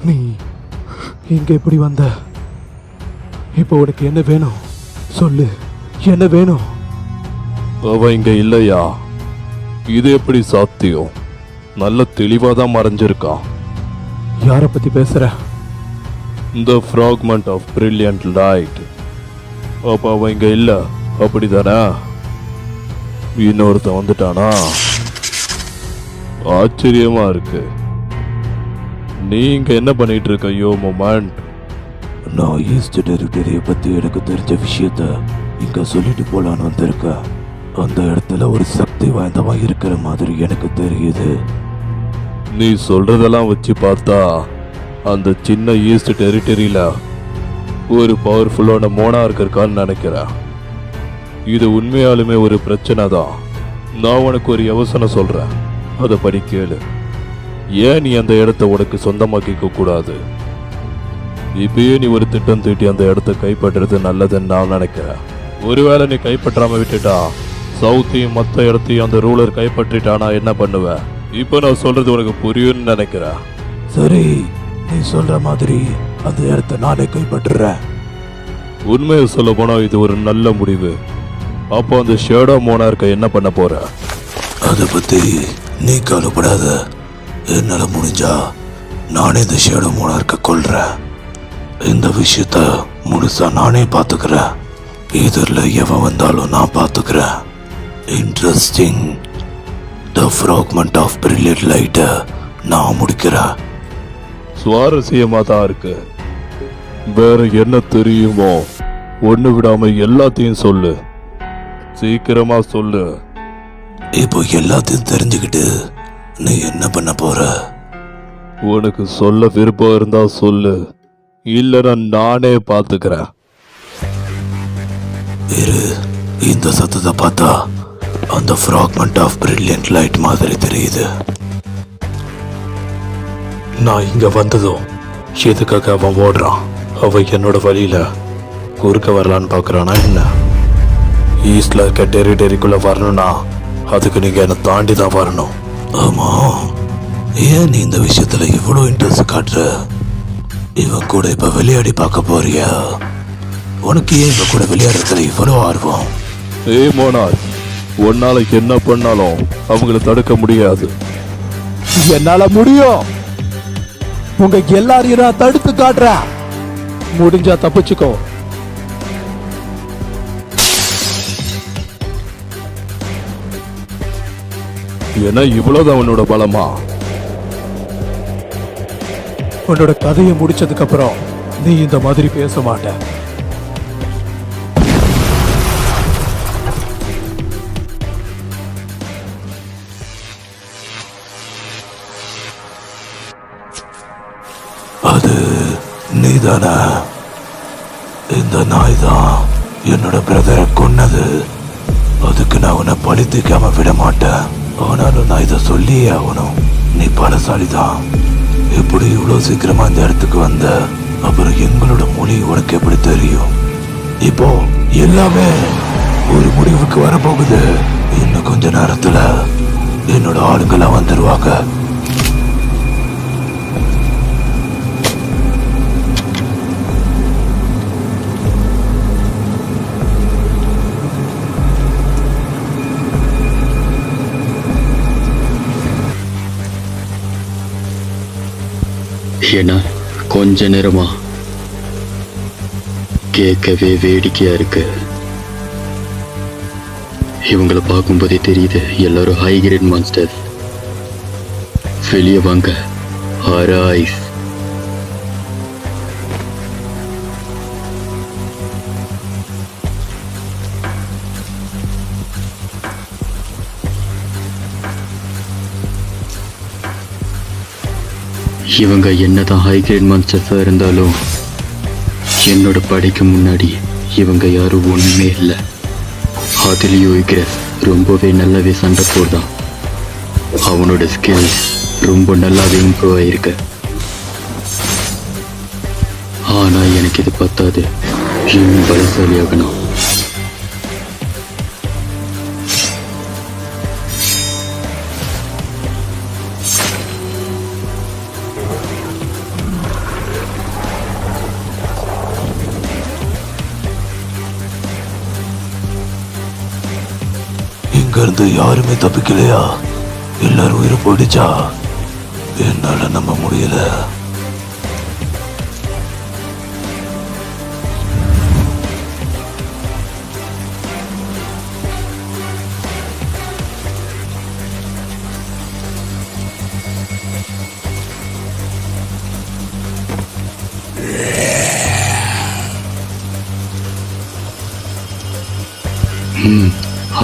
நீ இங்க எப்படி வந்த? இப்போ உனக்கு என்ன வேணும் சொல்லு, என்ன வேணும்? அவ இங்க இல்லையா? இது எப்படி சாத்தியம்? நல்ல தெளிவா தான் மறைஞ்சிருக்கான். யார பத்தி பேசுற? இந்த ஃப்ராக்மெண்ட் ஆஃப் பிரில்லியன்ட் லைட். அப்ப அவ இங்க இல்ல, அப்படிதானே? இன்னொருத்த வந்துட்டானா? ஆச்சரியமா இருக்கு. நீ இங்க என்ன பண்ணிட்டு இருக்க? யோ மொமெண்ட். நான் ஈஸ்ட் டெரிட்டரியை பத்தி எனக்கு தெரிஞ்ச விஷயத்த இங்க சொல்லிட்டு போலான்னு வந்திருக்கேன். அந்த இடத்துல ஒரு சக்தி வாய்ந்தவன் இருக்கிற மாதிரி எனக்கு தெரியுது. நீ சொல்றதெல்லாம் வச்சு பார்த்தா அந்த சின்ன ஈஸ்ட் டெரிட்டரியில ஒரு பவர்ஃபுல்லான மோனார்க் இருக்கான்னு நினைக்கிறேன். இது உண்மையாலுமே ஒரு பிரச்சனை தான். நான் உனக்கு ஒரு யோசனை சொல்றேன், அதை படி கேளு. ஏன் நீ அந்த இடத்த உனக்கு சொந்தமாக்கிக்க கூடாது? இப்பயே நீ ஒரு திட்டம் தீட்டி அந்த இடத்த கைப்பற்றுறது நல்லதுன்னு நான் நினைக்கிறேன். ஒருவேளை நீ கைப்பற்றாம விட்டுட்டா சவுத்தையும் மற்ற இடத்தையும் அந்த ரூலர் கைப்பற்றிட்டானா என்ன பண்ணுவ? இப்போ நான் சொல்றது உனக்கு புரியும்னு நினைக்கிறேன். சரி, நீ சொல்ற மாதிரி அந்த இடத்த நானே கைப்பற்றுறேன். உண்மையை சொல்ல போனா இது ஒரு நல்ல முடிவு. அப்போ அந்த ஷேடோ மோனார்க்கை என்ன பண்ண போற? அதை பத்தி நீ கவலைப்படாத. என்னால முடிஞ்சா நானே இந்த ஷேடோ மோனார்க்க கொல்றேன். இந்த விஷயத்த முழுசா நானே பாத்துக்கிறேன். இதுல எவன் வந்தாலும் நான் பாத்துக்கிறேன். Interesting. The fragment of brilliant லைட்டை நான் முடிக்கிறேன். சுவாரஸ்யமா தான் இருக்கு. வேற என்ன தெரியுமோ? ஒண்ணு விடாம எல்லாத்தையும் சொல்லு, சீக்கிரமா சொல்லு. இப்போ எல்லாத்தையும் தெரிஞ்சுக்கிட்டு நீ என்ன பண்ண போற? உனக்கு சொல்ல விருப்பம் இருந்தா சொல்லு, இல்லைன்னா நானே பாத்துக்கிறேன். இரு, இந்த சத்தத்தை பார்த்தா அந்த ஃப்ராக்மெண்ட் ஆஃப் பிரில்லியன்ட் லைட் மாதிரி தெரியுது. நான் இங்க வந்ததும் எதுக்காக அவன் ஓடுறான்? அவ என்னோட வழியில குறுக்க வரலான்னு பாக்குறானா என்ன? ஈஸ்ட்ல இருக்க டெரிட்டரிக்குள்ள வரணும்னா அதுக்கு நீங்க என்ன தாண்டி தான் வரணும். ஆமா, ஏன் நீ இந்த விஷயத்துல இவ்வளோ இன்ட்ரெஸ்ட் காட்டுற? இவன் கூட இப்ப விளையாடி பார்க்க போறியா? உனக்கு ஏன் இவன் கூட விளையாடுறதுல இவ்வளோ ஆர்வம்? ஏய் மோனார், உன்னால என்ன பண்ணாலும் அவங்கள தடுக்க முடியாது. என்னால முடியும். உங்க எல்லாரையும் நான் தடுத்து காட்டுறேன். முடிஞ்சா தப்பிச்சுக்கோ. ஏன்னா இவ்வளவுதான் உன்னோட பலமா? உன்னோட கதையை முடிச்சதுக்கு அப்புறம் நீ இந்த மாதிரி பேச மாட்ட. அது நீதானா? இந்த நாய் தான் என்னோட பிரதரை கொன்னது. அதுக்கு நான் உன்னை பழித்துக்காம விட மாட்டேன். ஆனாலும் நான் இதை சொல்லியே ஆகணும். நீ பலசாலிதான். எப்படி இவ்வளோ சீக்கிரமா இந்த இடத்துக்கு வந்த? அப்புறம் எங்களோட மொழி உனக்கு எப்படி தெரியும்? இப்போ எல்லாமே ஒரு முடிவுக்கு வரப்போகுது. இன்னும் கொஞ்ச நேரத்துல என்னோட ஆளுங்கெல்லாம் வந்துருவாங்க. ஏன்னா கொஞ்ச நேரமா கேட்கவே வேடிக்கையா இருக்கு. இவங்களை பார்க்கும்போதே தெரியுது எல்லாரும் ஹை கிரேட் மான்ஸ்டர்ஸ். வெளியே வாங்க, அரைஸ். இவங்க என்னதான் ஹை கிரேட் மான்ஸ்டர்ஸா இருந்தாலும் என்னோட படைக்கு முன்னாடி இவங்க யாரும் ஒண்ணுமே இல்லை. அதுலேயும் இருக்கிற ரொம்பவே நல்லாவே சண்டை போடுதான். அவனோட ஸ்கில்ஸ் ரொம்ப நல்லாவே இம்ப்ரூவ் ஆயிருக்கு. ஆனா எனக்கு இது பத்தாது, இன்னும் பலசாலி ஆகணும். இருந்து யாருமே தப்பிக்கலையா? எல்லாரும் உயிர் போயிடுச்சா? என்னால நம்ப முடியல.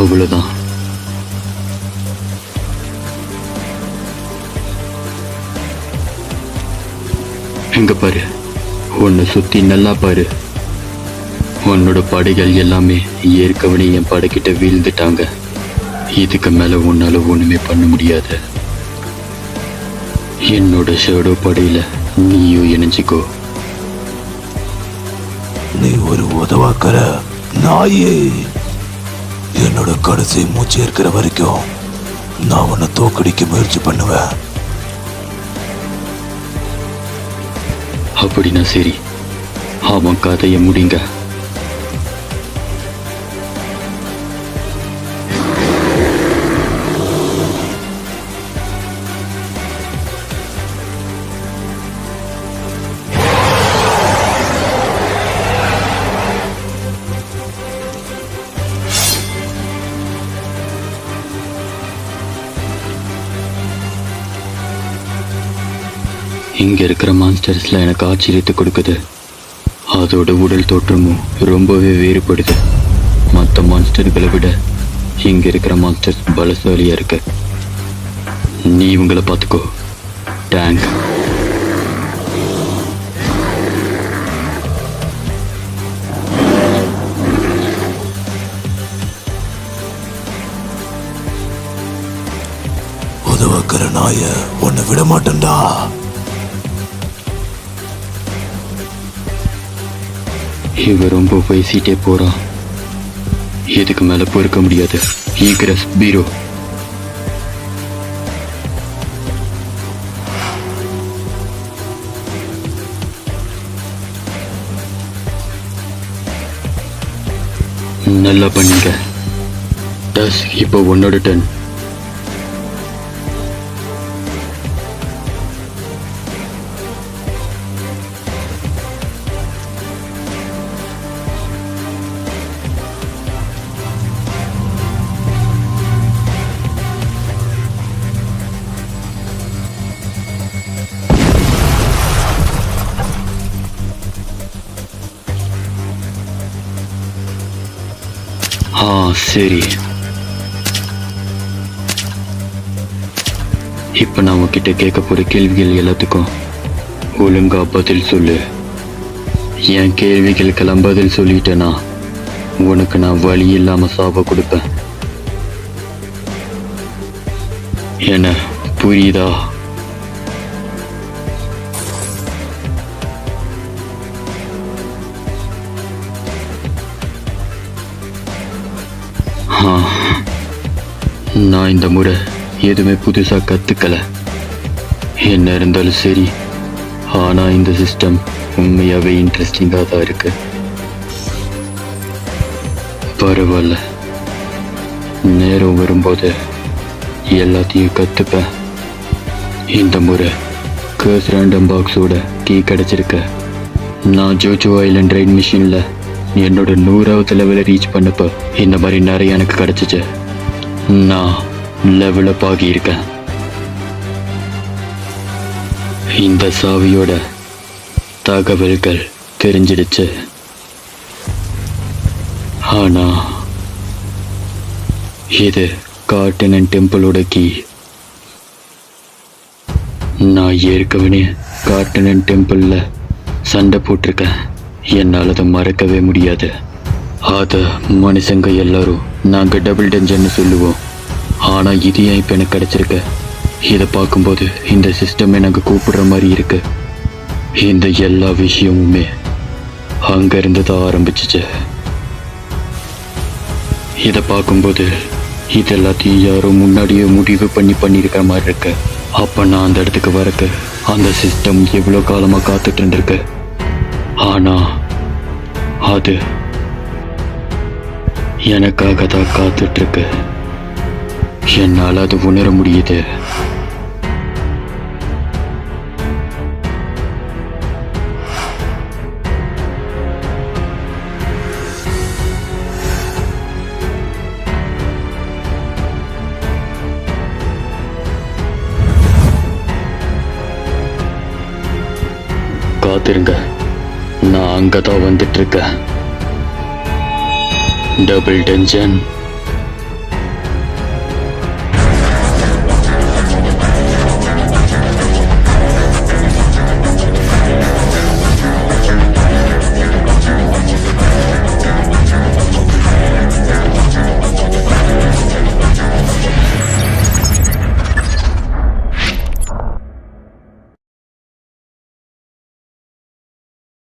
அவ்வளோதான். எங்க பாரு, உன்னை சுத்தி நல்லா பாரு. உன்னோட படைகள் எல்லாமே ஏற்கனவே என் படைக்கிட்ட வீழ்ந்துட்டாங்க. இதுக்கு மேல உன்னால ஒண்ணுமே பண்ண முடியாது. என்னோட ஷேடோ படையில நீயும் இணைஞ்சிக்கோ. நீ ஒரு உதவாக்கற நாயே. என்னோட கடைசி மூச்சு இருக்கிற வரைக்கும் நான் உன்னை தோக்கடிக்க முயற்சி பண்ணுவேன். அப்படின்னா சரி, அவன் கதையை முடிங்க. இங்க இருக்கிற மான்ஸ்டர்ஸ்ல எனக்கு ஆச்சரியத்தை கொடுக்குது. அதோட உடல் தோற்றமும் ரொம்பவே வேறுபடுது. மற்ற மான்ஸ்டர்களை விட இங்க இருக்கிற மான்ஸ்டர்ஸ் பலசாலியா இருக்கு. நீ இவங்களை பார்த்துக்கோ, டேங்க். உதவாக்கற நாய உன்னை விட மாட்டேன்டா. இவ ரொம்ப பேசிட்டே போறான். இதுக்கு மேல பொறுக்க முடியாது. ஈக்ரஸ் பீரோ. நல்லா பண்ணீங்க. டஸ், இப்போ உன்னோட டன். சரி, இப்ப நான் உன்கிட்ட கேட்க போற கேள்விகள் எல்லாத்துக்கும் ஒழுங்கா பதில் சொல்லு. என் கேள்விகளுக்கெல்லாம் பதில் சொல்லிட்டேனா உனக்கு நான் வழி இல்லாம சாவ கொடுப்பேன். என்ன புரியுதா? நான் இந்த முறை எதுவுமே புதுசா கத்துக்கல. என்ன இருந்தாலும் சரி, ஆனா இந்த சிஸ்டம் உண்மையாவே இன்ட்ரெஸ்டிங்கா தான் இருக்கு. பரவாயில்ல, நேரம் வரும்போது எல்லாத்தையும் கத்துப்பேன். இந்த முறை கர்ஸ் ரேண்டம் பாக்ஸோட கீ கிடைச்சிருக்க. நான் ஜோஜோ ஐலண்ட் ரைட் மிஷின்ல என்னோட 100வது லெவலை ரீச் பண்ணப்ப இந்த மாதிரி நிறைய எனக்கு கிடைச்சிச்சு. நான் லெவல் அப் ஆகியிருக்கேன். இந்த சாவியோட தகவல்கள் தெரிஞ்சிடுச்சு. ஆனா இது கார்டன் டெம்பிளோட கீ. நான் ஏற்கனவே கார்டன் டெம்பிள்ல சண்டை போட்டிருக்கேன். என்னால் அதை மறக்கவே முடியாது. அத மனுஷங்க எல்லாரும் நாங்க டபுள் டென்ஜன்னு சொல்லுவோம். ஆனா இது ஏன் இப்ப எனக்கு கிடைச்சிருக்கு? இதை பார்க்கும்போது இந்த சிஸ்டமே நாங்க கூப்பிடுற மாதிரி இருக்கு. இந்த எல்லா விஷயமுமே அங்க இருந்து தான் ஆரம்பிச்சிச்சு. இதை பார்க்கும்போது இது எல்லாத்தையும் யாரோ முன்னாடியே முடிவு பண்ணிருக்கிற மாதிரி இருக்கு. அப்ப நான் அந்த இடத்துக்கு வரக்கு அந்த சிஸ்டம் எவ்வளவு காலமா காத்துட்டு இருந்திருக்கு. ஆனா அது எனக்காக தான் காத்துட்டு இருக்கு. என்னால் அது உணர முடியுது. காத்திருங்க, நான் அங்கதான் வந்துட்டு இருக்கேன். Double tension.